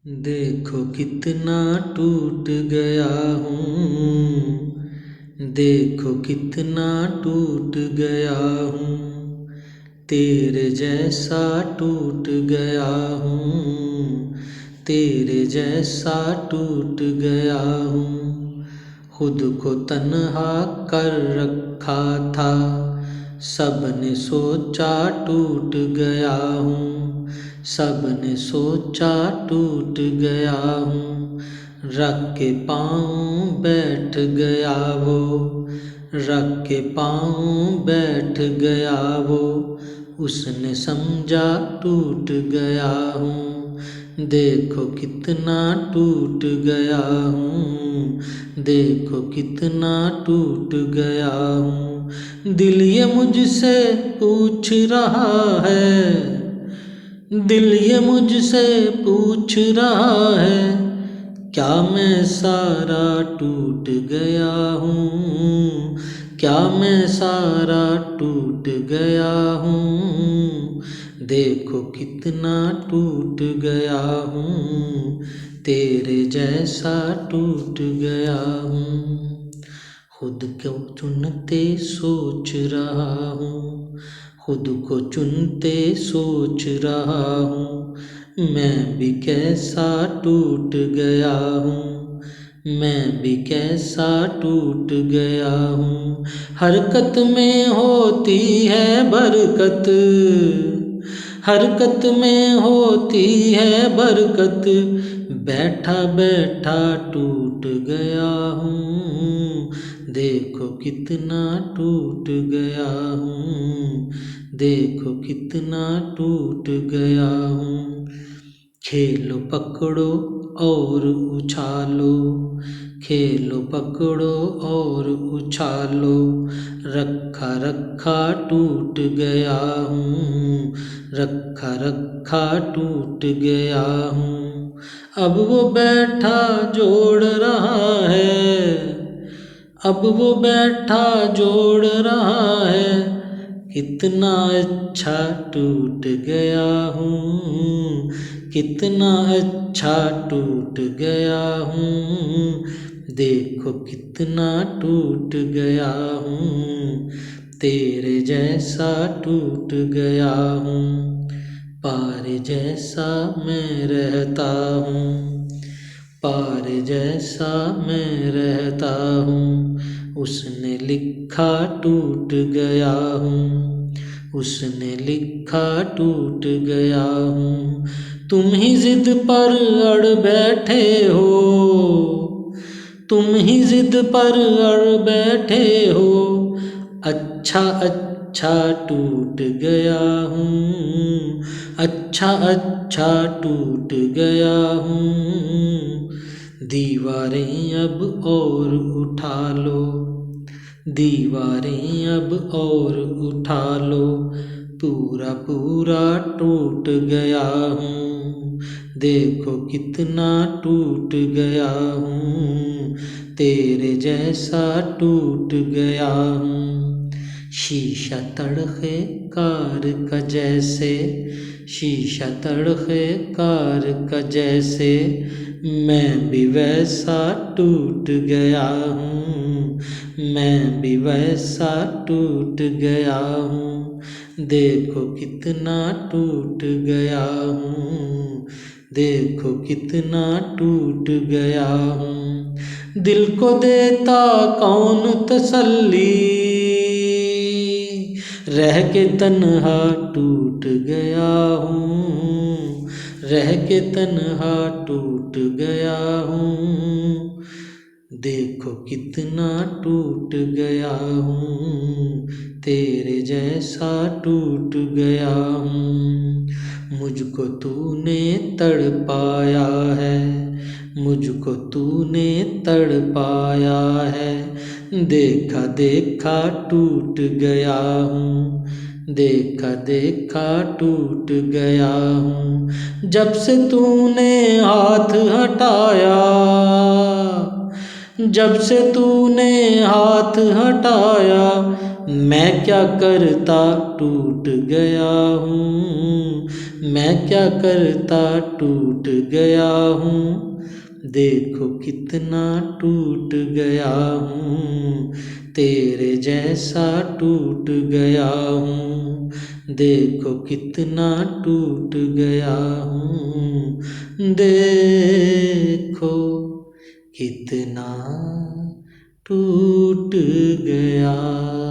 देखो कितना टूट गया हूँ, देखो कितना टूट गया हूँ, तेरे जैसा टूट गया हूँ, तेरे जैसा टूट गया हूँ। खुद को तन्हा कर रखा था, सबने सोचा टूट गया हूँ, सबने सोचा टूट गया हूँ। रख के पाँव बैठ गया वो, रख के पाँव बैठ गया वो, उसने समझा टूट गया हूँ। देखो कितना टूट गया हूँ, देखो कितना टूट गया हूँ। दिल ये मुझसे पूछ रहा है, दिल ये मुझसे पूछ रहा है, क्या मैं सारा टूट गया हूँ, क्या मैं सारा टूट गया हूँ। देखो कितना टूट गया हूँ, तेरे जैसा टूट गया हूँ। खुद को चुनते सोच रहा हूँ, खुद को चुनते सोच रहा हूँ, मैं भी कैसा टूट गया हूँ, मैं भी कैसा टूट गया हूँ। हरकत में होती है बरकत, हरकत में होती है बरकत, बैठा बैठा टूट गया हूँ। देखो कितना टूट गया हूँ, देखो कितना टूट गया हूँ। खेलो पकड़ो और उछालो, खेलो पकड़ो और उछालो, रखा रखा टूट गया हूँ, रखा रखा टूट गया हूँ। अब वो बैठा जोड़ रहा है, अब वो बैठा जोड़ रहा है, कितना अच्छा टूट गया हूँ, कितना अच्छा टूट गया हूँ। देखो कितना टूट गया हूँ, तेरे जैसा टूट गया हूँ। पार जैसा मैं रहता हूँ, पार जैसा मैं रहता हूँ, उसने लिखा टूट गया हूँ, उसने लिखा टूट गया हूँ। तुम ही जिद पर अड़ बैठे हो, तुम ही जिद पर अड़ बैठे हो, अच्छा अच्छा टूट गया हूँ, अच्छा अच्छा टूट गया हूँ। दीवारें अब और उठा लो, दीवारें अब और उठा लो, पूरा पूरा टूट गया हूँ। देखो कितना टूट गया हूँ, तेरे जैसा टूट गया हूँ। शीशा तड़के कार का जैसे, शीशा तड़के कार का जैसे, मैं भी वैसा टूट गया हूँ, मैं भी वैसा टूट गया हूँ। देखो कितना टूट गया हूँ, देखो कितना टूट गया हूँ। दिल को देता कौन तसल्ली, रह के तन्हा टूट गया हूँ, रह के तन्हा टूट गया हूँ। देखो कितना टूट गया हूँ, तेरे जैसा टूट गया हूँ। मुझको तूने तड़पाया है, मुझको तूने तड़पाया है, देखा देखा टूट गया हूँ, देखा देखा टूट गया हूँ। जब से तूने हाथ हटाया, जब से तूने हाथ हटाया, मैं क्या करता टूट गया हूँ, मैं क्या करता टूट गया हूँ, देखो कितना टूट गया हूँ, तेरे जैसा टूट गया हूँ, देखो कितना टूट गया हूँ, देखो कितना टूट गया।